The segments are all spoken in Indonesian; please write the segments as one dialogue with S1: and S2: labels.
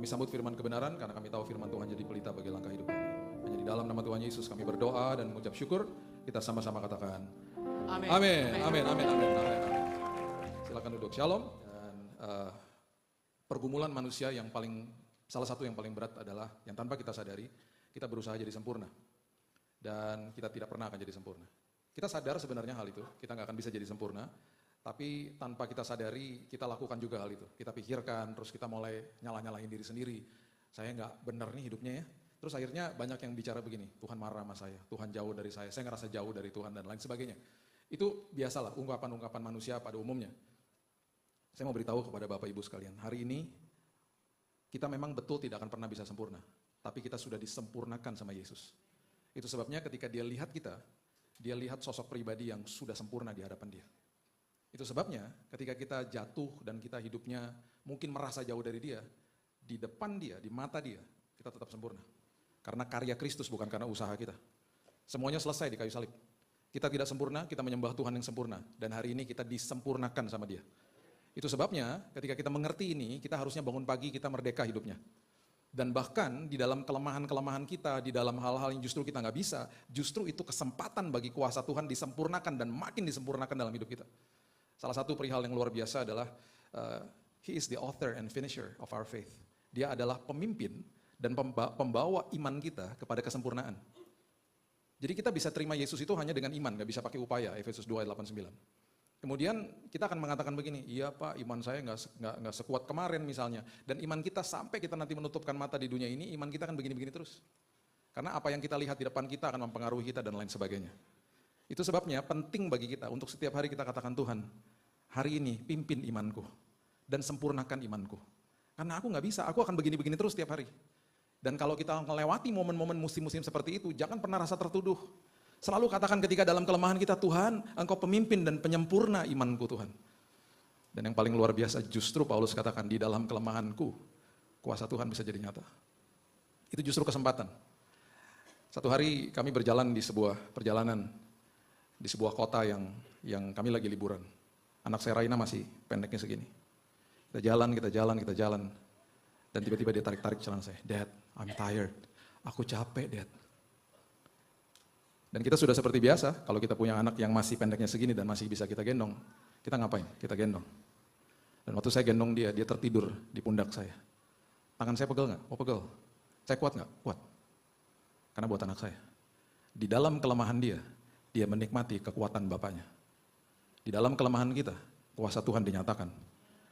S1: Kami sambut firman kebenaran karena kami tahu firman Tuhan jadi pelita bagi langkah hidup kami. Hanya di dalam nama Tuhan Yesus kami berdoa dan mengucap syukur. Kita sama-sama katakan amin. Amin. Amin. Amin. Amin. Amin. Silakan duduk. Shalom. Dan pergumulan manusia yang salah satu yang paling berat adalah yang tanpa kita sadari kita berusaha jadi sempurna dan kita tidak pernah akan jadi sempurna. Kita sadar sebenarnya hal itu, kita nggak akan bisa jadi sempurna. Tapi tanpa kita sadari, kita lakukan juga hal itu. Kita pikirkan, terus kita mulai nyalah-nyalahin diri sendiri. Saya nggak benar nih hidupnya ya. Terus akhirnya banyak yang bicara begini, Tuhan marah sama saya, Tuhan jauh dari saya ngerasa jauh dari Tuhan dan lain sebagainya. Itu biasalah ungkapan-ungkapan manusia pada umumnya. Saya mau beritahu kepada Bapak Ibu sekalian, hari ini kita memang betul tidak akan pernah bisa sempurna. Tapi kita sudah disempurnakan sama Yesus. Itu sebabnya ketika dia lihat kita, dia lihat sosok pribadi yang sudah sempurna di hadapan dia. Itu sebabnya ketika kita jatuh dan kita hidupnya mungkin merasa jauh dari dia, di depan dia, di mata dia, kita tetap sempurna. Karena karya Kristus bukan karena usaha kita. Semuanya selesai di kayu salib. Kita tidak sempurna, kita menyembah Tuhan yang sempurna. Dan hari ini kita disempurnakan sama dia. Itu sebabnya ketika kita mengerti ini, kita harusnya bangun pagi, kita merdeka hidupnya. Dan bahkan di dalam kelemahan-kelemahan kita, di dalam hal-hal yang justru kita nggak bisa, justru itu kesempatan bagi kuasa Tuhan disempurnakan dan makin disempurnakan dalam hidup kita. Salah satu perihal yang luar biasa adalah He is the author and finisher of our faith. Dia adalah pemimpin dan pembawa iman kita kepada kesempurnaan. Jadi kita bisa terima Yesus itu hanya dengan iman, gak bisa pakai upaya, Efesus 2 ayat 8-9. Kemudian kita akan mengatakan begini, iya Pak, iman saya nggak sekuat kemarin misalnya. Dan iman kita sampai kita nanti menutupkan mata di dunia ini, iman kita akan begini-begini terus. Karena apa yang kita lihat di depan kita akan mempengaruhi kita dan lain sebagainya. Itu sebabnya penting bagi kita untuk setiap hari kita katakan, Tuhan, hari ini pimpin imanku dan sempurnakan imanku. Karena aku nggak bisa, aku akan begini-begini terus setiap hari. Dan kalau kita melewati momen-momen musim-musim seperti itu, jangan pernah rasa tertuduh. Selalu katakan ketika dalam kelemahan kita, Tuhan, Engkau pemimpin dan penyempurna imanku Tuhan. Dan yang paling luar biasa justru Paulus katakan, di dalam kelemahanku, kuasa Tuhan bisa jadi nyata. Itu justru kesempatan. Satu hari kami berjalan di sebuah perjalanan, di sebuah kota yang kami lagi liburan. Anak saya Raina masih pendeknya segini. Kita jalan. Dan tiba-tiba dia tarik-tarik celana saya. Dad, I'm tired. Aku capek, Dad. Dan kita sudah seperti biasa, kalau kita punya anak yang masih pendeknya segini dan masih bisa kita gendong. Kita ngapain? Kita gendong. Dan waktu saya gendong dia tertidur di pundak saya. Tangan saya pegel nggak? Oh pegel. Saya kuat nggak? Kuat. Karena buat anak saya. Di dalam kelemahan dia menikmati kekuatan Bapaknya. Di dalam kelemahan kita, kuasa Tuhan dinyatakan.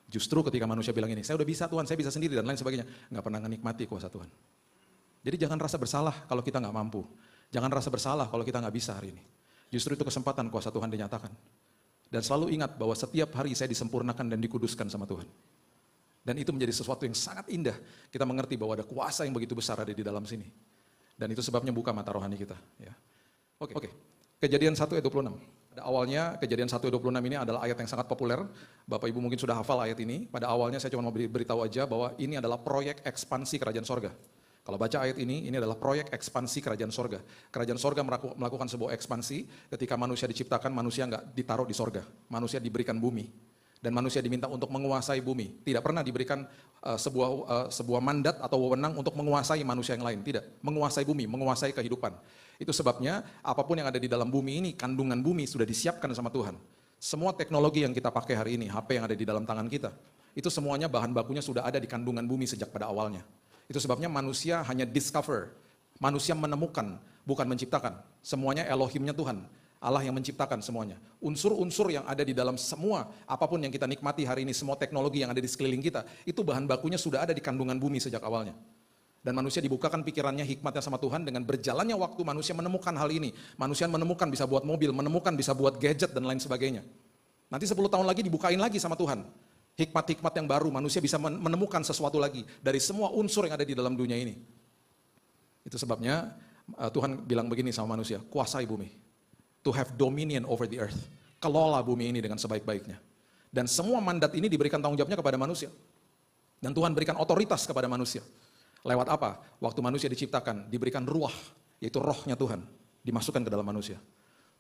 S1: Justru ketika manusia bilang ini, saya udah bisa Tuhan, saya bisa sendiri dan lain sebagainya. Nggak pernah menikmati kuasa Tuhan. Jadi jangan rasa bersalah kalau kita nggak mampu. Jangan rasa bersalah kalau kita nggak bisa hari ini. Justru itu kesempatan kuasa Tuhan dinyatakan. Dan selalu ingat bahwa setiap hari saya disempurnakan dan dikuduskan sama Tuhan. Dan itu menjadi sesuatu yang sangat indah. Kita mengerti bahwa ada kuasa yang begitu besar ada di dalam sini. Dan itu sebabnya buka mata rohani kita. Ya. Oke. Kejadian 1 ayat 26. Pada awalnya Kejadian 1 ayat 26 ini adalah ayat yang sangat populer. Bapak Ibu mungkin sudah hafal ayat ini. Pada awalnya saya cuma mau beritahu aja bahwa ini adalah proyek ekspansi kerajaan sorga. Kalau baca ayat ini adalah proyek ekspansi kerajaan sorga. Kerajaan sorga melakukan sebuah ekspansi ketika manusia diciptakan, manusia nggak ditaruh di sorga. Manusia diberikan bumi. Dan manusia diminta untuk menguasai bumi. Tidak pernah diberikan sebuah mandat atau wewenang untuk menguasai manusia yang lain. Tidak, menguasai bumi, menguasai kehidupan. Itu sebabnya apapun yang ada di dalam bumi ini, kandungan bumi sudah disiapkan sama Tuhan. Semua teknologi yang kita pakai hari ini, HP yang ada di dalam tangan kita, itu semuanya bahan bakunya sudah ada di kandungan bumi sejak pada awalnya. Itu sebabnya manusia hanya discover, manusia menemukan, bukan menciptakan. Semuanya Elohimnya Tuhan, Allah yang menciptakan semuanya. Unsur-unsur yang ada di dalam semua, apapun yang kita nikmati hari ini, semua teknologi yang ada di sekeliling kita, itu bahan bakunya sudah ada di kandungan bumi sejak awalnya. Dan manusia dibukakan pikirannya, hikmatnya sama Tuhan, dengan berjalannya waktu manusia menemukan hal ini. Manusia menemukan bisa buat mobil, menemukan bisa buat gadget dan lain sebagainya. Nanti 10 tahun lagi dibukain lagi sama Tuhan. Hikmat-hikmat yang baru, manusia bisa menemukan sesuatu lagi dari semua unsur yang ada di dalam dunia ini. Itu sebabnya Tuhan bilang begini sama manusia, kuasai bumi. To have dominion over the earth. Kelola bumi ini dengan sebaik-baiknya. Dan semua mandat ini diberikan tanggung jawabnya kepada manusia. Dan Tuhan berikan otoritas kepada manusia. Lewat apa? Waktu manusia diciptakan, diberikan ruah, yaitu rohnya Tuhan, dimasukkan ke dalam manusia.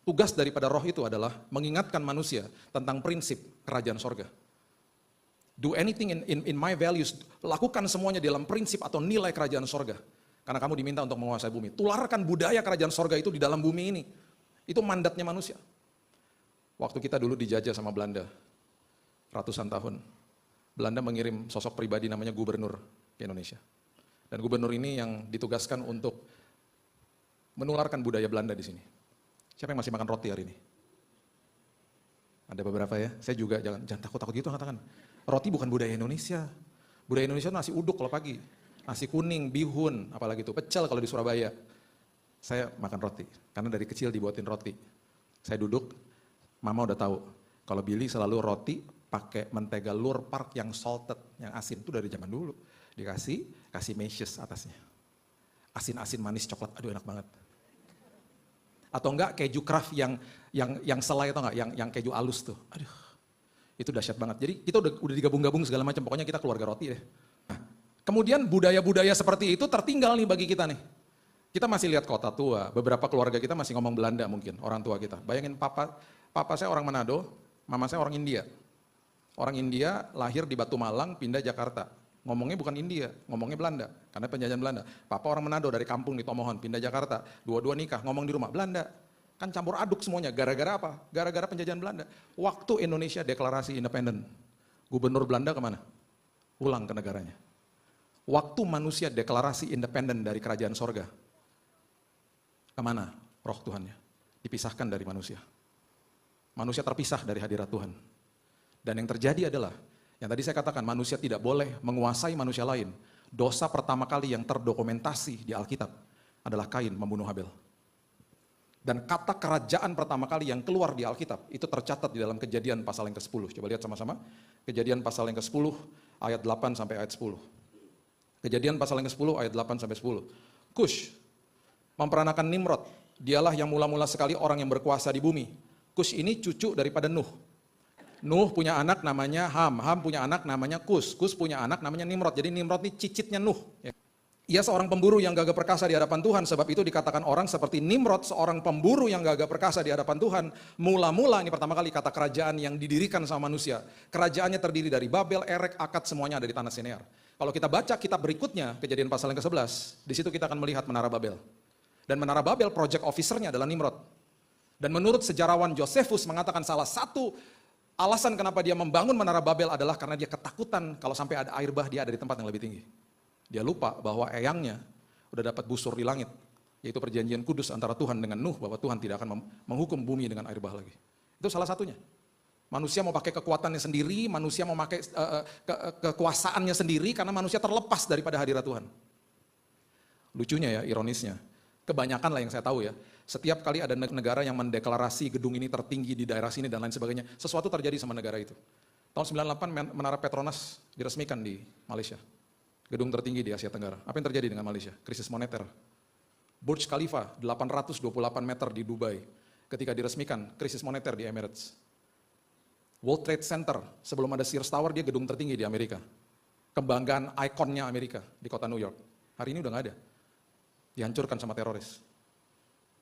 S1: Tugas daripada roh itu adalah mengingatkan manusia tentang prinsip kerajaan sorga. Do anything in my values. Lakukan semuanya dalam prinsip atau nilai kerajaan sorga. Karena kamu diminta untuk menguasai bumi. Tularkan budaya kerajaan sorga itu di dalam bumi ini. Itu mandatnya manusia. Waktu kita dulu dijajah sama Belanda, ratusan tahun. Belanda mengirim sosok pribadi namanya gubernur ke Indonesia. Dan gubernur ini yang ditugaskan untuk menularkan budaya Belanda di sini. Siapa yang masih makan roti hari ini? Ada beberapa ya. Saya juga jangan takut-takut gitu katakan. Roti bukan budaya Indonesia. Budaya Indonesia itu nasi uduk kalau pagi. Nasi kuning, bihun, apalagi itu pecel kalau di Surabaya. Saya makan roti, karena dari kecil dibuatin roti. Saya duduk, mama udah tahu. Kalau Billy selalu roti pakai mentega Lure Park yang salted, yang asin. Itu dari zaman dulu. Kasih meshes atasnya. Asin-asin manis coklat, aduh enak banget. Atau enggak keju Kraft yang selai atau enggak, yang keju halus tuh. Aduh, itu dahsyat banget. Jadi kita udah digabung-gabung segala macam, pokoknya kita keluarga roti deh. Nah, kemudian budaya-budaya seperti itu tertinggal nih bagi kita nih. Kita masih lihat kota tua, beberapa keluarga kita masih ngomong Belanda mungkin, orang tua kita. Bayangin papa saya orang Manado, mama saya orang India. Orang India lahir di Batu Malang, pindah Jakarta. Ngomongnya bukan India, ngomongnya Belanda, karena penjajahan Belanda. Papa orang Manado dari kampung di Tomohon, pindah Jakarta. Dua-dua nikah, ngomong di rumah Belanda. Kan campur aduk semuanya, gara-gara apa? Gara-gara penjajahan Belanda. Waktu Indonesia deklarasi independen, gubernur Belanda kemana? Pulang ke negaranya. Waktu manusia deklarasi independen dari kerajaan sorga, kemana roh Tuhannya? Dipisahkan dari manusia. Manusia terpisah dari hadirat Tuhan. Dan yang terjadi adalah, yang tadi saya katakan, manusia tidak boleh menguasai manusia lain. Dosa pertama kali yang terdokumentasi di Alkitab adalah Kain membunuh Habel. Dan kata kerajaan pertama kali yang keluar di Alkitab, itu tercatat di dalam Kejadian pasal yang ke-10. Coba lihat sama-sama. Kejadian pasal yang ke-10, ayat 8 sampai ayat 10. Kejadian pasal yang ke-10, ayat 8 sampai 10. Kush memperanakan Nimrod. Dialah yang mula-mula sekali orang yang berkuasa di bumi. Kush ini cucu daripada Nuh. Nuh punya anak namanya Ham. Ham punya anak namanya Kus. Kus punya anak namanya Nimrod. Jadi Nimrod ini cicitnya Nuh. Ia seorang pemburu yang gagah perkasa di hadapan Tuhan. Sebab itu dikatakan orang seperti Nimrod, seorang pemburu yang gagah perkasa di hadapan Tuhan. Mula-mula, ini pertama kali kata kerajaan yang didirikan sama manusia. Kerajaannya terdiri dari Babel, Erek, Akad, semuanya ada di tanah Sinear. Kalau kita baca kitab berikutnya, Kejadian pasal yang ke-11, di situ kita akan melihat Menara Babel. Dan Menara Babel, project officer-nya adalah Nimrod. Dan menurut sejarawan Josephus mengatakan salah satu alasan kenapa dia membangun Menara Babel adalah karena dia ketakutan kalau sampai ada air bah dia ada di tempat yang lebih tinggi. Dia lupa bahwa eyangnya udah dapat busur di langit, yaitu perjanjian kudus antara Tuhan dengan Nuh bahwa Tuhan tidak akan menghukum bumi dengan air bah lagi. Itu salah satunya. Manusia mau pakai kekuatannya sendiri, manusia mau pakai kekuasaannya sendiri karena manusia terlepas daripada hadirat Tuhan. Lucunya ya, ironisnya, kebanyakan lah yang saya tahu ya, setiap kali ada negara yang mendeklarasi gedung ini tertinggi di daerah sini dan lain sebagainya, sesuatu terjadi sama negara itu. Tahun 98 Menara Petronas diresmikan di Malaysia. Gedung tertinggi di Asia Tenggara. Apa yang terjadi dengan Malaysia? Krisis moneter. Burj Khalifa 828 meter di Dubai. Ketika diresmikan, krisis moneter di Emirates. World Trade Center, sebelum ada Sears Tower, dia gedung tertinggi di Amerika. Kebanggaan ikonnya Amerika di kota New York. Hari ini udah nggak ada. Dihancurkan sama teroris.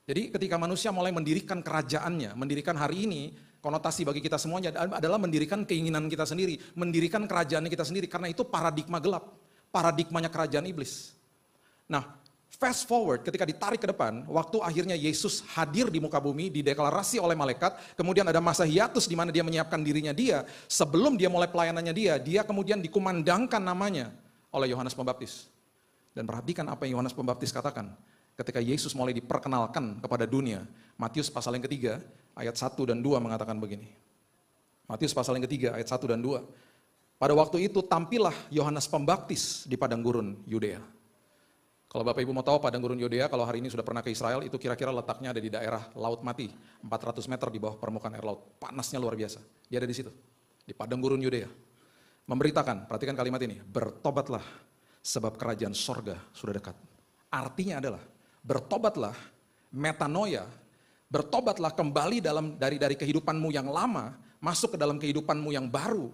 S1: Jadi ketika manusia mulai mendirikan kerajaannya, mendirikan hari ini, konotasi bagi kita semuanya adalah mendirikan keinginan kita sendiri, mendirikan kerajaannya kita sendiri, karena itu paradigma gelap. Paradigmanya kerajaan iblis. Nah, fast forward ketika ditarik ke depan, waktu akhirnya Yesus hadir di muka bumi, dideklarasi oleh malaikat, kemudian ada masa hiatus di mana dia menyiapkan dirinya dia, sebelum dia mulai pelayanannya dia kemudian dikumandangkan namanya oleh Yohanes Pembaptis. Dan perhatikan apa yang Yohanes Pembaptis katakan, ketika Yesus mulai diperkenalkan kepada dunia. Matius pasal yang ketiga, ayat 1 dan 2 mengatakan begini. Matius pasal yang ketiga, ayat 1 dan 2. Pada waktu itu tampillah Yohanes Pembaptis di padang gurun Yudea. Kalau Bapak Ibu mau tahu padang gurun Yudea, kalau hari ini sudah pernah ke Israel, itu kira-kira letaknya ada di daerah Laut Mati, 400 meter di bawah permukaan air laut. Panasnya luar biasa. Dia ada di situ, di padang gurun Yudea. Memberitakan, perhatikan kalimat ini, bertobatlah sebab kerajaan sorga sudah dekat. Artinya adalah, bertobatlah, metanoia, bertobatlah kembali dari kehidupanmu yang lama, masuk ke dalam kehidupanmu yang baru.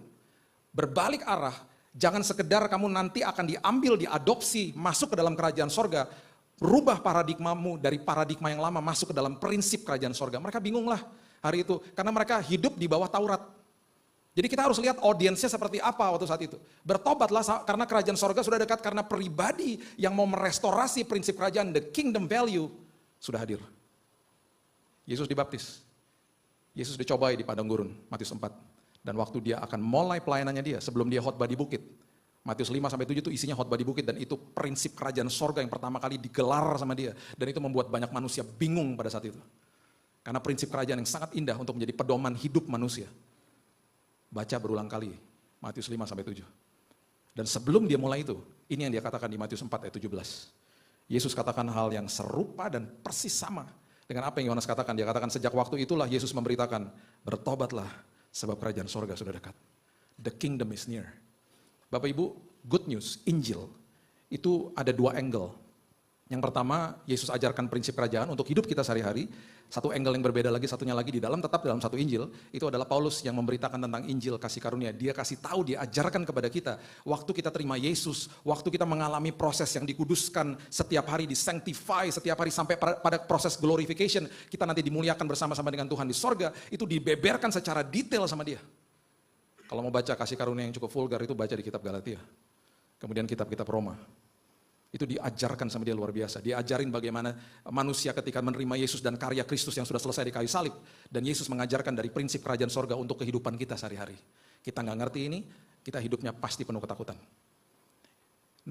S1: Berbalik arah, jangan sekedar kamu nanti akan diambil, diadopsi, masuk ke dalam kerajaan sorga, rubah paradigmamu dari paradigma yang lama, masuk ke dalam prinsip kerajaan sorga. Mereka bingung lah hari itu, karena mereka hidup di bawah Taurat. Jadi kita harus lihat audiensnya seperti apa waktu saat itu. Bertobatlah karena kerajaan sorga sudah dekat, karena pribadi yang mau merestorasi prinsip kerajaan, the kingdom value, sudah hadir. Yesus dibaptis. Yesus dicobai di padang gurun, Matius 4. Dan waktu dia akan mulai pelayanannya dia, sebelum dia khotbah di bukit. Matius 5-7 itu isinya khotbah di bukit, dan itu prinsip kerajaan sorga yang pertama kali digelar sama dia. Dan itu membuat banyak manusia bingung pada saat itu. Karena prinsip kerajaan yang sangat indah untuk menjadi pedoman hidup manusia. Baca berulang kali, Matius 5-7. Dan sebelum dia mulai itu, ini yang dia katakan di Matius 4 ayat 17. Yesus katakan hal yang serupa dan persis sama dengan apa yang Yohanes katakan. Dia katakan sejak waktu itulah Yesus memberitakan, bertobatlah sebab kerajaan sorga sudah dekat. The kingdom is near. Bapak Ibu, good news, Injil, itu ada dua angle. Yang pertama, Yesus ajarkan prinsip kerajaan untuk hidup kita sehari-hari. Satu angle yang berbeda lagi, satunya lagi tetap dalam satu Injil. Itu adalah Paulus yang memberitakan tentang Injil kasih karunia. Dia kasih tahu, dia ajarkan kepada kita. Waktu kita terima Yesus, waktu kita mengalami proses yang dikuduskan setiap hari, disanctify setiap hari sampai pada proses glorification. Kita nanti dimuliakan bersama-sama dengan Tuhan di sorga. Itu dibeberkan secara detail sama dia. Kalau mau baca kasih karunia yang cukup vulgar itu baca di kitab Galatia. Kemudian kitab-kitab Roma. Itu diajarkan sama dia luar biasa. Diajarin bagaimana manusia ketika menerima Yesus dan karya Kristus yang sudah selesai di kayu salib. Dan Yesus mengajarkan dari prinsip kerajaan sorga untuk kehidupan kita sehari-hari. Kita nggak ngerti ini, kita hidupnya pasti penuh ketakutan.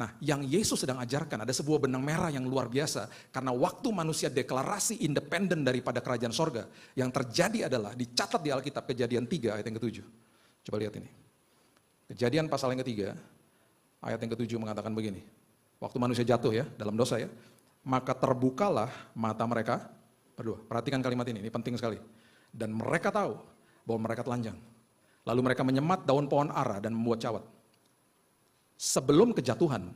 S1: Nah, yang Yesus sedang ajarkan ada sebuah benang merah yang luar biasa. Karena waktu manusia deklarasi independen daripada kerajaan sorga, yang terjadi adalah dicatat di Alkitab Kejadian 3 ayat yang ke-7. Coba lihat ini. Kejadian pasal yang ke-3, ayat yang ke-7 mengatakan begini. Waktu manusia jatuh ya, dalam dosa ya, maka terbukalah mata mereka berdua. Perhatikan kalimat ini penting sekali. Dan mereka tahu bahwa mereka telanjang. Lalu mereka menyemat daun pohon ara dan membuat cawat. Sebelum kejatuhan,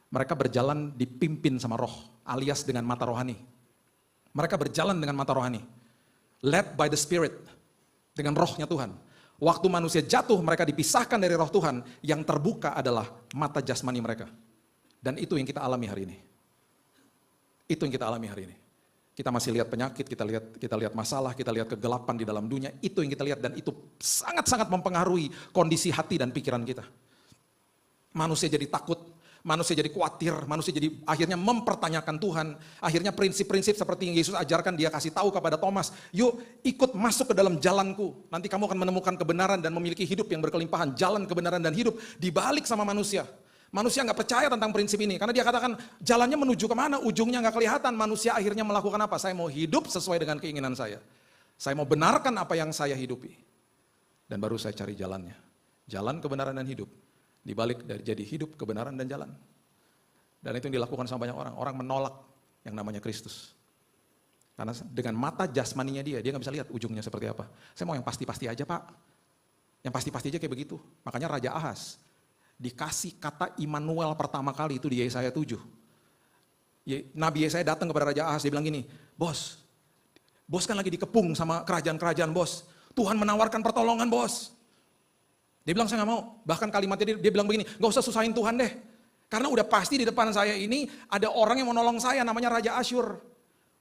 S1: mereka berjalan dipimpin sama roh, alias dengan mata rohani. Mereka berjalan dengan mata rohani. Led by the Spirit, dengan rohnya Tuhan. Waktu manusia jatuh, mereka dipisahkan dari roh Tuhan, yang terbuka adalah mata jasmani mereka. Dan itu yang kita alami hari ini. Itu yang kita alami hari ini. Kita masih lihat penyakit, kita lihat masalah, kita lihat kegelapan di dalam dunia. Itu yang kita lihat dan itu sangat-sangat mempengaruhi kondisi hati dan pikiran kita. Manusia jadi takut, manusia jadi khawatir, manusia jadi akhirnya mempertanyakan Tuhan. Akhirnya prinsip-prinsip seperti yang Yesus ajarkan, dia kasih tahu kepada Thomas, yuk ikut masuk ke dalam jalanku. Nanti kamu akan menemukan kebenaran dan memiliki hidup yang berkelimpahan. Jalan kebenaran dan hidup dibalik sama manusia. Manusia nggak percaya tentang prinsip ini, karena dia katakan jalannya menuju kemana, ujungnya nggak kelihatan. Manusia akhirnya melakukan apa? Saya mau hidup sesuai dengan keinginan saya. Saya mau benarkan apa yang saya hidupi. Dan baru saya cari jalannya. Jalan kebenaran dan hidup. Dibalik dari jadi hidup, kebenaran dan jalan. Dan itu yang dilakukan sama banyak orang. Orang menolak yang namanya Kristus. Karena dengan mata jasmaninya dia nggak bisa lihat ujungnya seperti apa. Saya mau yang pasti-pasti aja Pak. Yang pasti-pasti aja kayak begitu. Makanya Raja Ahaz dikasih kata Immanuel pertama kali itu di Yesaya 7. Nabi Yesaya datang kepada Raja Ahaz, dia bilang gini, bos kan lagi dikepung sama kerajaan-kerajaan bos. Tuhan menawarkan pertolongan bos. Dia bilang saya gak mau, bahkan kalimatnya dia bilang begini, gak usah susahin Tuhan deh. Karena udah pasti di depan saya ini ada orang yang mau nolong saya namanya Raja Asyur.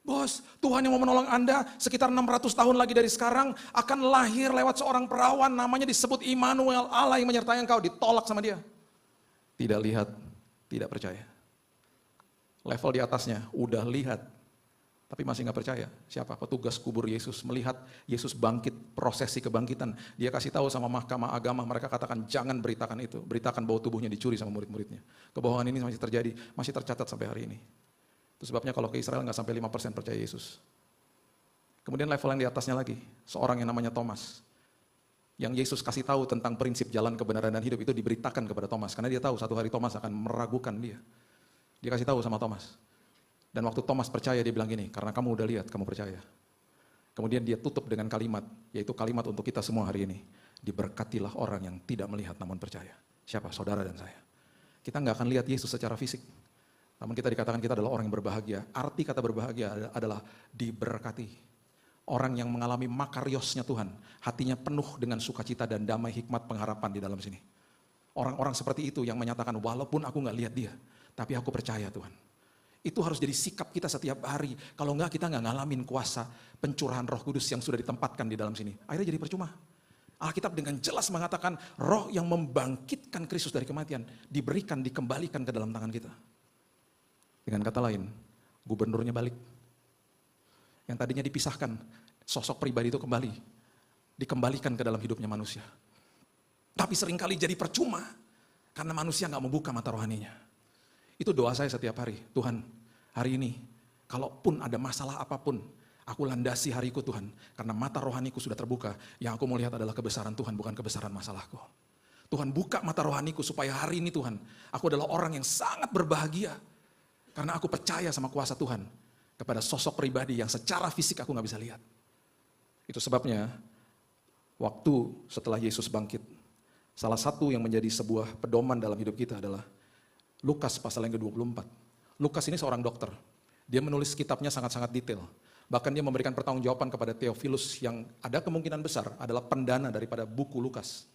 S1: Bos, Tuhan yang mau menolong Anda sekitar 600 tahun lagi dari sekarang akan lahir lewat seorang perawan namanya disebut Immanuel, Allah yang menyertai engkau. Ditolak sama dia. Tidak lihat, tidak percaya. Level di atasnya, udah lihat, tapi masih gak percaya. Siapa? Petugas kubur Yesus melihat Yesus bangkit, prosesi kebangkitan. Dia kasih tahu sama mahkamah agama, mereka katakan jangan beritakan itu. Beritakan bahwa tubuhnya dicuri sama murid-muridnya. Kebohongan ini masih terjadi, masih tercatat sampai hari ini. Itu sebabnya kalau ke Israel nggak sampai 5% percaya Yesus. Kemudian level yang di atasnya lagi, seorang yang namanya Thomas. Yang Yesus kasih tahu tentang prinsip jalan kebenaran dan hidup itu diberitakan kepada Thomas. Karena dia tahu satu hari Thomas akan meragukan dia. Dia kasih tahu sama Thomas. Dan waktu Thomas percaya dia bilang gini, karena kamu udah lihat, kamu percaya. Kemudian dia tutup dengan kalimat, yaitu kalimat untuk kita semua hari ini. Diberkatilah orang yang tidak melihat namun percaya. Siapa? Saudara dan saya. Kita nggak akan lihat Yesus secara fisik. Namun kita dikatakan kita adalah orang yang berbahagia. Arti kata berbahagia adalah diberkati. Orang yang mengalami makariosnya Tuhan. Hatinya penuh dengan sukacita dan damai, hikmat, pengharapan di dalam sini. Orang-orang seperti itu yang menyatakan walaupun aku gak lihat dia, tapi aku percaya Tuhan. Itu harus jadi sikap kita setiap hari. Kalau enggak kita gak ngalamin kuasa pencurahan Roh Kudus yang sudah ditempatkan di dalam sini. Akhirnya jadi percuma. Alkitab dengan jelas mengatakan roh yang membangkitkan Kristus dari kematian diberikan, dikembalikan ke dalam tangan kita. Dengan kata lain, gubernurnya balik. Yang tadinya dipisahkan, sosok pribadi itu kembali, dikembalikan ke dalam hidupnya manusia. Tapi seringkali jadi percuma, karena manusia gak membuka mata rohaninya. Itu doa saya setiap hari. Tuhan, hari ini, kalaupun ada masalah apapun, aku landasi hariku Tuhan, karena mata rohaniku sudah terbuka. Yang aku mau lihat adalah kebesaran Tuhan, bukan kebesaran masalahku. Tuhan buka mata rohaniku supaya hari ini Tuhan, aku adalah orang yang sangat berbahagia. Karena aku percaya sama kuasa Tuhan kepada sosok pribadi yang secara fisik aku gak bisa lihat. Itu sebabnya waktu setelah Yesus bangkit, salah satu yang menjadi sebuah pedoman dalam hidup kita adalah Lukas pasal yang ke-24. Lukas ini seorang dokter. Dia menulis kitabnya sangat-sangat detail. Bahkan dia memberikan pertanggungjawaban kepada Theophilus yang ada kemungkinan besar adalah pendana daripada buku Lukas.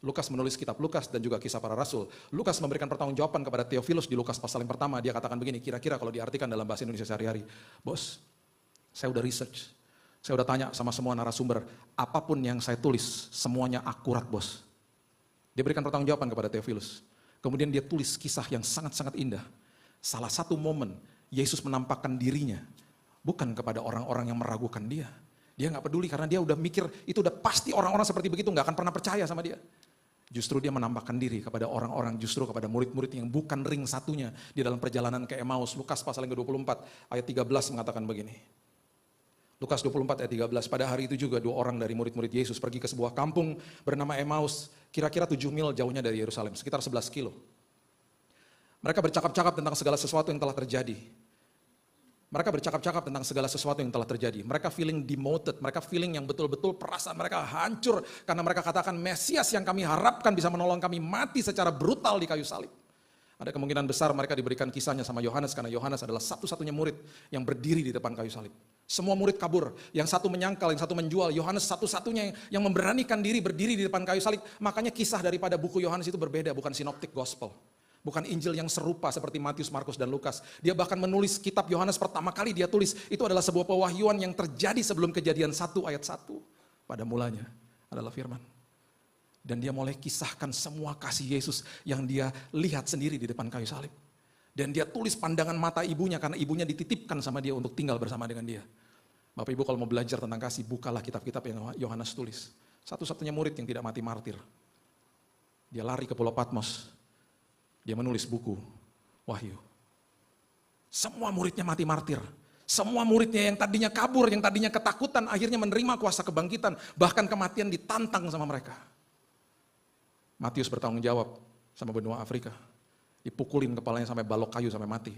S1: Lukas menulis kitab Lukas dan juga kisah para rasul. Lukas memberikan pertanggungjawaban kepada Theophilus di Lukas pasal yang pertama. Dia katakan begini, kira-kira kalau diartikan dalam bahasa Indonesia sehari-hari. Bos, saya udah research. Saya udah tanya sama semua narasumber. Apapun yang saya tulis, semuanya akurat bos. Dia berikan pertanggungjawaban kepada Theophilus. Kemudian dia tulis kisah yang sangat-sangat indah. Salah satu momen Yesus menampakkan dirinya. Bukan kepada orang-orang yang meragukan dia. Dia gak peduli karena dia udah mikir itu udah pasti orang-orang seperti begitu gak akan pernah percaya sama dia. Justru dia menampakkan diri kepada orang-orang, justru kepada murid-murid yang bukan ring satunya di dalam perjalanan ke Emmaus. Lukas pasal yang ke-24 ayat 13 mengatakan begini. Lukas 24 ayat 13, pada hari itu juga 2 orang dari murid-murid Yesus pergi ke sebuah kampung bernama Emmaus, kira-kira 7 mil jauhnya dari Yerusalem, sekitar 11 kilo. Mereka bercakap-cakap tentang segala sesuatu yang telah terjadi. Mereka bercakap-cakap tentang segala sesuatu yang telah terjadi. Mereka feeling demoted, mereka feeling yang betul-betul perasaan mereka hancur. Karena mereka katakan Mesias yang kami harapkan bisa menolong kami mati secara brutal di kayu salib. Ada kemungkinan besar mereka diberikan kisahnya sama Yohanes karena Yohanes adalah satu-satunya murid yang berdiri di depan kayu salib. Semua murid kabur, yang satu menyangkal, yang satu menjual. Yohanes satu-satunya yang memberanikan diri berdiri di depan kayu salib. Makanya kisah daripada buku Yohanes itu berbeda, bukan sinoptik gospel. Bukan Injil yang serupa seperti Matius, Markus, dan Lukas. Dia bahkan menulis kitab Yohanes pertama kali dia tulis. Itu adalah sebuah pewahyuan yang terjadi sebelum Kejadian 1 ayat 1. Pada mulanya adalah firman. Dan dia mulai kisahkan semua kasih Yesus yang dia lihat sendiri di depan kayu salib. Dan dia tulis pandangan mata ibunya karena ibunya dititipkan sama dia untuk tinggal bersama dengan dia. Bapak Ibu kalau mau belajar tentang kasih, bukalah kitab-kitab yang Yohanes tulis. Satu-satunya murid yang tidak mati martir. Dia lari ke Pulau Patmos. Dia menulis buku Wahyu. Semua muridnya mati martir. Semua muridnya yang tadinya kabur, yang tadinya ketakutan, akhirnya menerima kuasa kebangkitan. Bahkan kematian ditantang sama mereka. Matius bertanggung jawab sama benua Afrika. Dipukulin kepalanya sampai balok kayu sampai mati.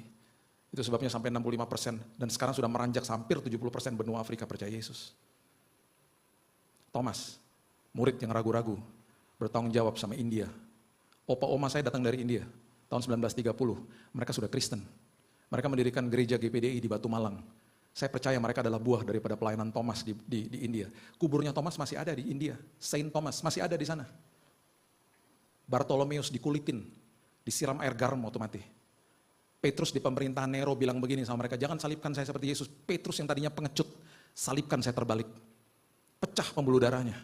S1: Itu sebabnya sampai 65%. Dan sekarang sudah meranjak hampir 70% benua Afrika percaya Yesus. Thomas, murid yang ragu-ragu, bertanggung jawab sama India. Opa oma saya datang dari India, tahun 1930. Mereka sudah Kristen. Mereka mendirikan gereja GPDI di Batu Malang. Saya percaya mereka adalah buah daripada pelayanan Thomas di India. Kuburnya Thomas masih ada di India. Saint Thomas masih ada di sana. Bartolomeus dikulitin, disiram air garam waktu mati. Petrus di pemerintahan Nero bilang begini sama mereka, jangan salibkan saya seperti Yesus. Petrus yang tadinya pengecut, salibkan saya terbalik. Pecah pembuluh darahnya.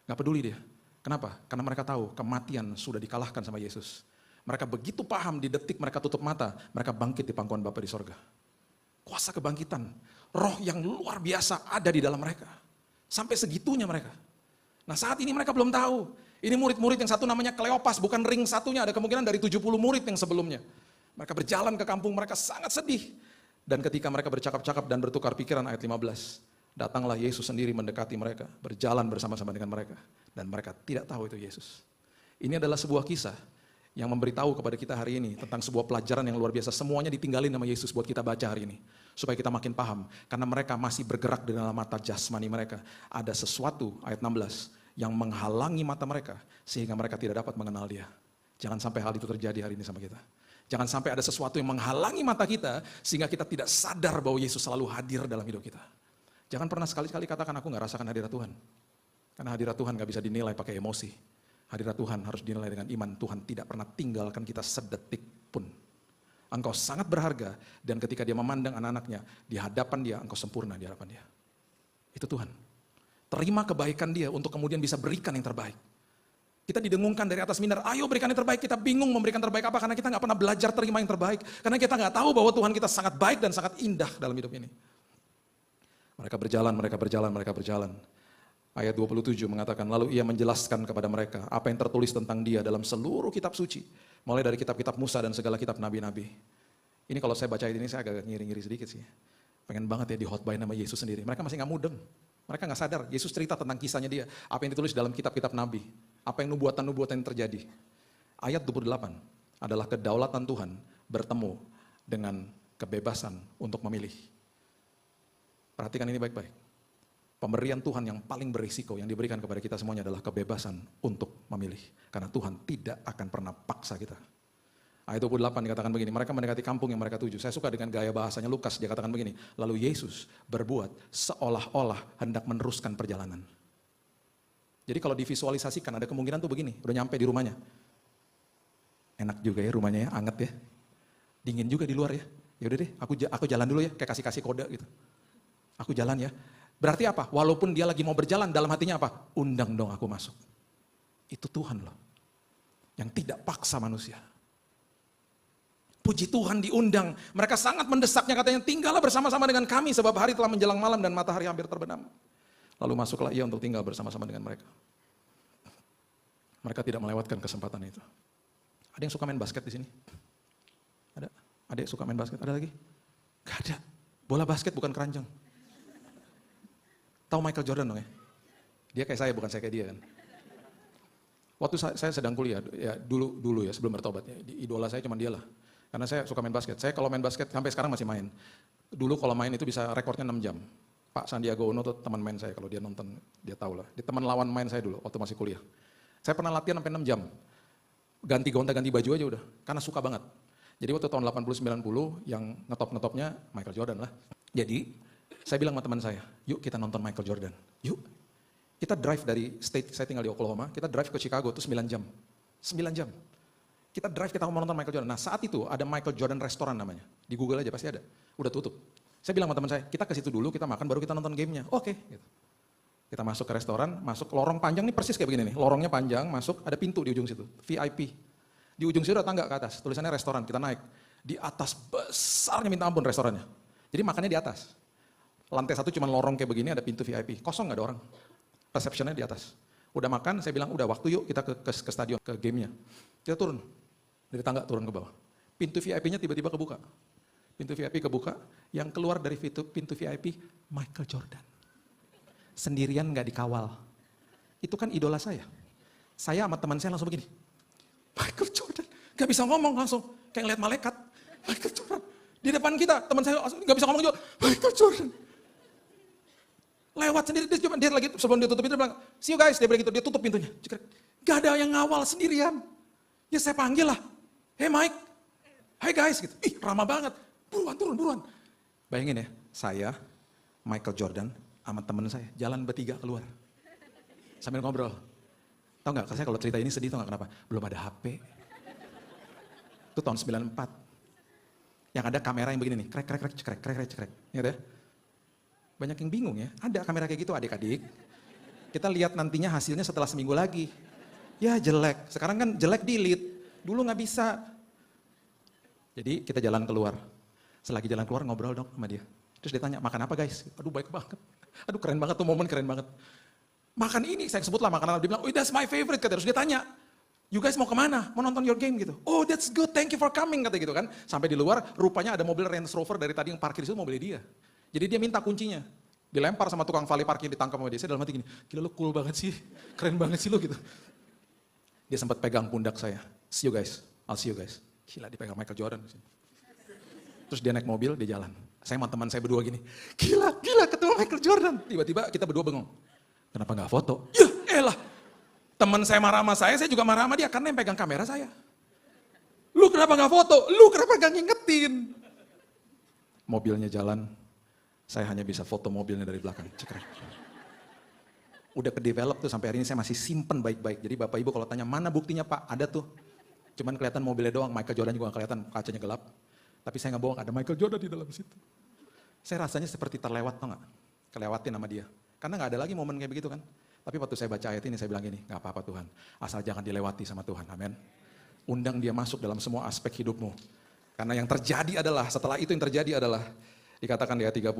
S1: Gak peduli dia. Kenapa? Karena mereka tahu kematian sudah dikalahkan sama Yesus. Mereka begitu paham di detik mereka tutup mata, mereka bangkit di pangkuan Bapa di sorga. Kuasa kebangkitan, roh yang luar biasa ada di dalam mereka. Sampai segitunya mereka. Nah saat ini mereka belum tahu. Ini murid-murid yang satu namanya Kleopas, bukan ring satunya, ada kemungkinan dari 70 murid yang sebelumnya. Mereka berjalan ke kampung, mereka sangat sedih. Dan ketika mereka bercakap-cakap dan bertukar pikiran ayat 15, datanglah Yesus sendiri mendekati mereka, berjalan bersama-sama dengan mereka. Dan mereka tidak tahu itu Yesus. Ini adalah sebuah kisah yang memberitahu kepada kita hari ini tentang sebuah pelajaran yang luar biasa. Semuanya ditinggalin sama Yesus buat kita baca hari ini. Supaya kita makin paham. Karena mereka masih bergerak di dalam mata jasmani mereka. Ada sesuatu, ayat 16, yang menghalangi mata mereka. Sehingga mereka tidak dapat mengenal dia. Jangan sampai hal itu terjadi hari ini sama kita. Jangan sampai ada sesuatu yang menghalangi mata kita. Sehingga kita tidak sadar bahwa Yesus selalu hadir dalam hidup kita. Jangan pernah sekali-kali katakan aku gak rasakan hadirat Tuhan. Karena hadirat Tuhan gak bisa dinilai pakai emosi. Hadirat Tuhan harus dinilai dengan iman. Tuhan tidak pernah tinggalkan kita sedetik pun. Engkau sangat berharga dan ketika dia memandang anak-anaknya, di hadapan dia engkau sempurna di hadapan dia. Itu Tuhan. Terima kebaikan dia untuk kemudian bisa berikan yang terbaik. Kita didengungkan dari atas mimbar, ayo berikan yang terbaik. Kita bingung memberikan terbaik apa, karena kita nggak pernah belajar terima yang terbaik. Karena kita nggak tahu bahwa Tuhan kita sangat baik dan sangat indah dalam hidup ini. Mereka berjalan. Ayat 27 mengatakan, lalu ia menjelaskan kepada mereka apa yang tertulis tentang dia dalam seluruh kitab suci. Mulai dari kitab-kitab Musa dan segala kitab nabi-nabi. Ini kalau saya baca ini saya agak ngiri-ngiri sedikit sih. Pengen banget ya dihotbain sama Yesus sendiri. Mereka masih nggak mudeng. Mereka nggak sadar, Yesus cerita tentang kisahnya dia. Apa yang ditulis dalam kitab-kitab nabi. Apa yang nubuatan-nubuatan yang terjadi. Ayat 28 adalah kedaulatan Tuhan bertemu dengan kebebasan untuk memilih. Perhatikan ini baik-baik. Pemberian Tuhan yang paling berisiko yang diberikan kepada kita semuanya adalah kebebasan untuk memilih. Karena Tuhan tidak akan pernah paksa kita. Ayat 28 dikatakan begini, mereka mendekati kampung yang mereka tuju. Saya suka dengan gaya bahasanya Lukas, dia katakan begini, lalu Yesus berbuat seolah-olah hendak meneruskan perjalanan. Jadi kalau divisualisasikan ada kemungkinan tuh begini, udah nyampe di rumahnya. Enak juga ya rumahnya ya, anget ya. Dingin juga di luar ya. Ya udah deh, aku jalan dulu ya, kayak kasih kode gitu. Aku jalan ya. Berarti apa? Walaupun dia lagi mau berjalan, dalam hatinya apa? Undang dong aku masuk. Itu Tuhan loh. Yang tidak paksa manusia. Puji Tuhan diundang. Mereka sangat mendesaknya, katanya tinggallah bersama-sama dengan kami sebab hari telah menjelang malam dan matahari hampir terbenam. Lalu masuklah ia untuk tinggal bersama-sama dengan mereka. Mereka tidak melewatkan kesempatan itu. Ada yang suka main basket di sini? Ada? Ada yang suka main basket? Ada lagi? Gak ada. Bola basket bukan keranjang. Tahu Michael Jordan dong ya? Dia kayak saya, bukan saya kayak dia kan. Waktu saya sedang kuliah, ya dulu ya sebelum bertobat ya, idola saya cuma dia lah. Karena saya suka main basket. Saya kalau main basket sampai sekarang masih main. Dulu kalau main itu bisa rekornya 6 jam. Pak Sandiaga Uno tuh teman main saya, kalau dia nonton dia tahu lah. Dia teman lawan main saya dulu waktu masih kuliah. Saya pernah latihan sampai 6 jam. Ganti gonta-ganti baju aja udah, karena suka banget. Jadi waktu tahun 80-90 yang ngetop-ngetopnya Michael Jordan lah. Jadi saya bilang sama teman saya, yuk kita nonton Michael Jordan. Yuk. Kita drive dari state, saya tinggal di Oklahoma, kita drive ke Chicago tuh 9 jam. 9 jam. Kita drive, kita mau nonton Michael Jordan. Nah saat itu ada Michael Jordan Restoran namanya. Di Google aja pasti ada. Udah tutup. Saya bilang sama teman saya, kita ke situ dulu, kita makan, baru kita nonton gamenya. Oke. Gitu. Kita masuk ke restoran, masuk lorong panjang nih persis kayak begini nih. Lorongnya panjang, masuk, ada pintu di ujung situ. VIP. Di ujung situ ada tangga ke atas, tulisannya restoran, kita naik. Di atas besarnya minta ampun restorannya. Jadi makannya di atas. Lantai 1 cuma lorong kayak begini, ada pintu VIP. Kosong gak ada orang. Resepsionnya di atas. Udah makan, saya bilang udah waktu yuk kita ke stadion, ke gamenya. Kita turun. Dari tangga turun ke bawah. Pintu VIP-nya tiba-tiba kebuka. Pintu VIP kebuka, yang keluar dari pintu VIP, Michael Jordan. Sendirian gak dikawal. Itu kan idola saya. Saya sama teman saya langsung begini. Michael Jordan, gak bisa ngomong langsung. Kayak ngeliat malaikat. Michael Jordan. Di depan kita, teman saya gak bisa ngomong juga. Michael Jordan. Lewat sendiri, dia lagi sebelum dia tutup pintu, dia bilang, see you guys, dia bilang gitu, dia tutup pintunya. Gak ada yang ngawal sendirian. Ya saya panggil lah, hey Mike, hey guys, gitu. Ih ramah banget, buruan turun, buruan. Bayangin ya, saya, Michael Jordan, sama temen saya, jalan bertiga keluar. Sambil ngobrol. Tahu gak, saya kalau cerita ini sedih, tahu gak kenapa? Belum ada HP. Itu tahun 94. Yang ada kamera yang begini nih, cekrek. Ingat ya? Banyak yang bingung ya, ada kamera kayak gitu adik-adik. Kita lihat nantinya hasilnya setelah seminggu lagi. Ya jelek, sekarang kan jelek delete, dulu gak bisa. Jadi kita jalan keluar. Selagi jalan keluar ngobrol dong sama dia. Terus dia tanya, makan apa guys? Aduh baik banget. Aduh keren banget tuh momen, keren banget. Makan ini, saya sebutlah makanan. Dia bilang, oh that's my favorite. Terus dia tanya, you guys mau kemana? Mau nonton your game gitu. Oh that's good, thank you for coming. Kata gitu kan. Sampai di luar, rupanya ada mobil Range Rover dari tadi yang parkir di situ, mobilnya dia. Jadi dia minta kuncinya. Dilempar sama tukang valet parkir, ditangkap sama dia. Saya dalam hati gini, gila lu cool banget sih. Keren banget sih lu gitu. Dia sempat pegang pundak saya. See you guys, I'll see you guys. Gila dipegang Michael Jordan. Terus dia naik mobil, dia jalan. Saya sama teman saya berdua gini, gila ketemu Michael Jordan. Tiba-tiba kita berdua bengong. Kenapa gak foto? Ya elah. Teman saya marah sama saya juga marah sama dia karena yang pegang kamera saya. Lu kenapa gak foto? Lu kenapa gak ngingetin? Mobilnya jalan, saya hanya bisa foto mobilnya dari belakang. Cekrek. Udah ke-develop tuh sampai hari ini saya masih simpen baik-baik. Jadi Bapak Ibu kalau tanya mana buktinya Pak? Ada tuh. Cuman kelihatan mobilnya doang, Michael Jordan juga gak kelihatan, kacanya gelap. Tapi saya gak bohong, ada Michael Jordan di dalam situ. Saya rasanya seperti terlewat tau gak? Kelewatin sama dia. Karena nggak ada lagi momen kayak begitu kan. Tapi waktu saya baca ayat ini, saya bilang gini, nggak apa-apa Tuhan, asal jangan dilewati sama Tuhan, amin. Undang dia masuk dalam semua aspek hidupmu. Karena yang terjadi adalah, setelah itu yang terjadi adalah, dikatakan di ayat 30,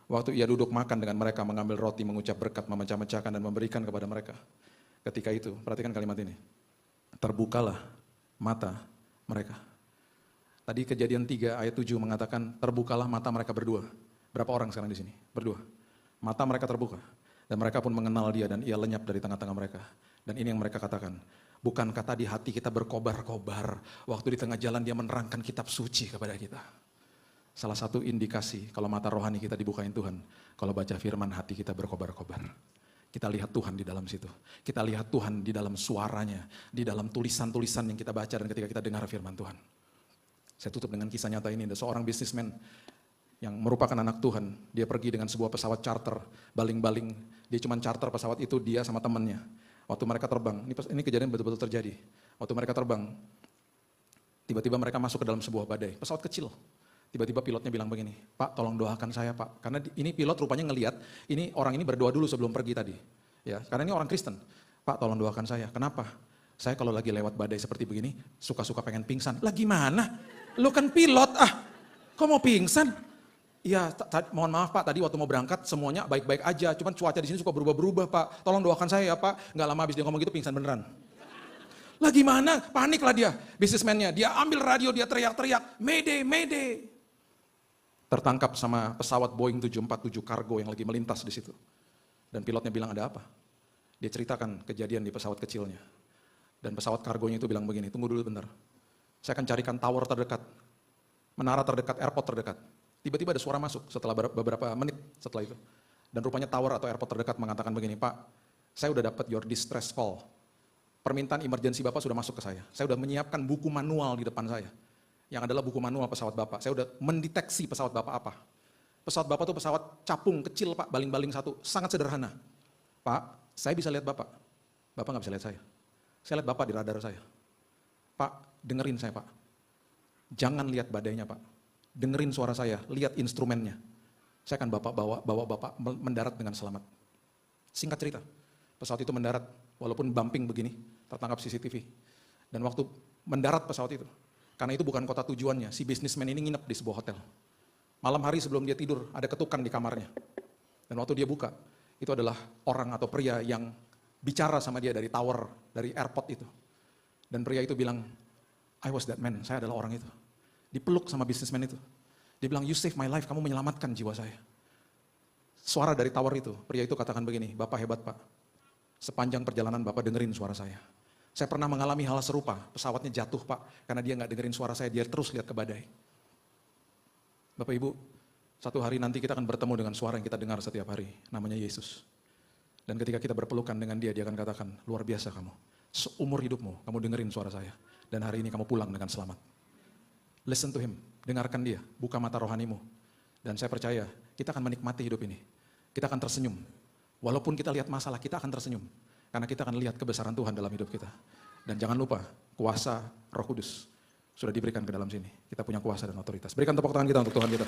S1: waktu ia duduk makan dengan mereka, mengambil roti, mengucap berkat, memecah-mecahkan dan memberikan kepada mereka. Ketika itu, perhatikan kalimat ini, terbukalah mata mereka. Tadi Kejadian 3 ayat 7 mengatakan, terbukalah mata mereka berdua. Berapa orang sekarang di sini? Berdua. Mata mereka terbuka. Dan mereka pun mengenal dia dan ia lenyap dari tengah-tengah mereka. Dan ini yang mereka katakan, bukankah tadi hati kita berkobar-kobar waktu di tengah jalan dia menerangkan kitab suci kepada kita. Salah satu indikasi kalau mata rohani kita dibukain Tuhan, kalau baca firman hati kita berkobar-kobar. Kita lihat Tuhan di dalam situ. Kita lihat Tuhan di dalam suaranya, di dalam tulisan-tulisan yang kita baca dan ketika kita dengar firman Tuhan. Saya tutup dengan kisah nyata ini, ada seorang bisnismen yang merupakan anak Tuhan. Dia pergi dengan sebuah pesawat charter, baling-baling. Dia cuma charter pesawat itu, dia sama temannya. Waktu mereka terbang, ini kejadian betul-betul terjadi. Waktu mereka terbang, tiba-tiba mereka masuk ke dalam sebuah badai, pesawat kecil. Tiba-tiba pilotnya bilang begini, Pak tolong doakan saya Pak. Karena ini pilot rupanya ngelihat, ini orang ini berdoa dulu sebelum pergi tadi. Ya, karena ini orang Kristen. Pak tolong doakan saya, kenapa? Saya kalau lagi lewat badai seperti begini, suka-suka pengen pingsan. Lah gimana? Lu kan pilot, kok mau pingsan? Iya, mohon maaf Pak, tadi waktu mau berangkat semuanya baik-baik aja, cuman cuaca di sini suka berubah-berubah Pak. Tolong doakan saya ya Pak. Nggak lama habis dia ngomong gitu pingsan beneran. Lah gimana? Panik lah dia, bisnismennya. Dia ambil radio, dia teriak-teriak, Mayday, Mayday. Tertangkap sama pesawat Boeing 747 kargo yang lagi melintas di situ. Dan pilotnya bilang ada apa? Dia ceritakan kejadian di pesawat kecilnya. Dan pesawat kargonya itu bilang begini, tunggu dulu bentar. Saya akan carikan tower terdekat, menara terdekat, airport terdekat. Tiba-tiba ada suara masuk setelah beberapa menit setelah itu. Dan rupanya tower atau airport terdekat mengatakan begini, Pak, saya udah dapat your distress call. Permintaan emergency Bapak sudah masuk ke saya. Saya udah menyiapkan buku manual di depan saya. Yang adalah buku manual pesawat Bapak. Saya udah mendeteksi pesawat Bapak apa. Pesawat Bapak itu pesawat capung kecil Pak, baling-baling satu. Sangat sederhana. Pak, saya bisa lihat Bapak. Bapak nggak bisa lihat saya. Saya lihat Bapak di radar saya. Pak, dengerin saya Pak. Jangan lihat badainya Pak. Dengerin suara saya, lihat instrumennya. Saya akan bawa Bapak mendarat dengan selamat. Singkat cerita, pesawat itu mendarat, walaupun bumping begini, tertangkap CCTV. Dan waktu mendarat pesawat itu, karena itu bukan kota tujuannya, si bisnismen ini nginep di sebuah hotel. Malam hari sebelum dia tidur, ada ketukan di kamarnya. Dan waktu dia buka, itu adalah orang atau pria yang bicara sama dia dari tower, dari airport itu. Dan pria itu bilang, I was that man, saya adalah orang itu. Dipeluk sama bisnismen itu. Dia bilang, you save my life, kamu menyelamatkan jiwa saya. Suara dari tower itu, pria itu katakan begini, Bapak hebat Pak. Sepanjang perjalanan Bapak dengerin suara saya. Saya pernah mengalami hal serupa, pesawatnya jatuh Pak, karena dia nggak dengerin suara saya, dia terus lihat ke badai. Bapak Ibu, satu hari nanti kita akan bertemu dengan suara yang kita dengar setiap hari, namanya Yesus. Dan ketika kita berpelukan dengan dia akan katakan, luar biasa kamu. Seumur hidupmu, kamu dengerin suara saya. Dan hari ini kamu pulang dengan selamat. Listen to him, dengarkan dia, buka mata rohanimu. Dan saya percaya, kita akan menikmati hidup ini. Kita akan tersenyum. Walaupun kita lihat masalah, kita akan tersenyum. Karena kita akan lihat kebesaran Tuhan dalam hidup kita. Dan jangan lupa, kuasa Roh Kudus sudah diberikan ke dalam sini. Kita punya kuasa dan otoritas. Berikan tepuk tangan kita untuk Tuhan kita.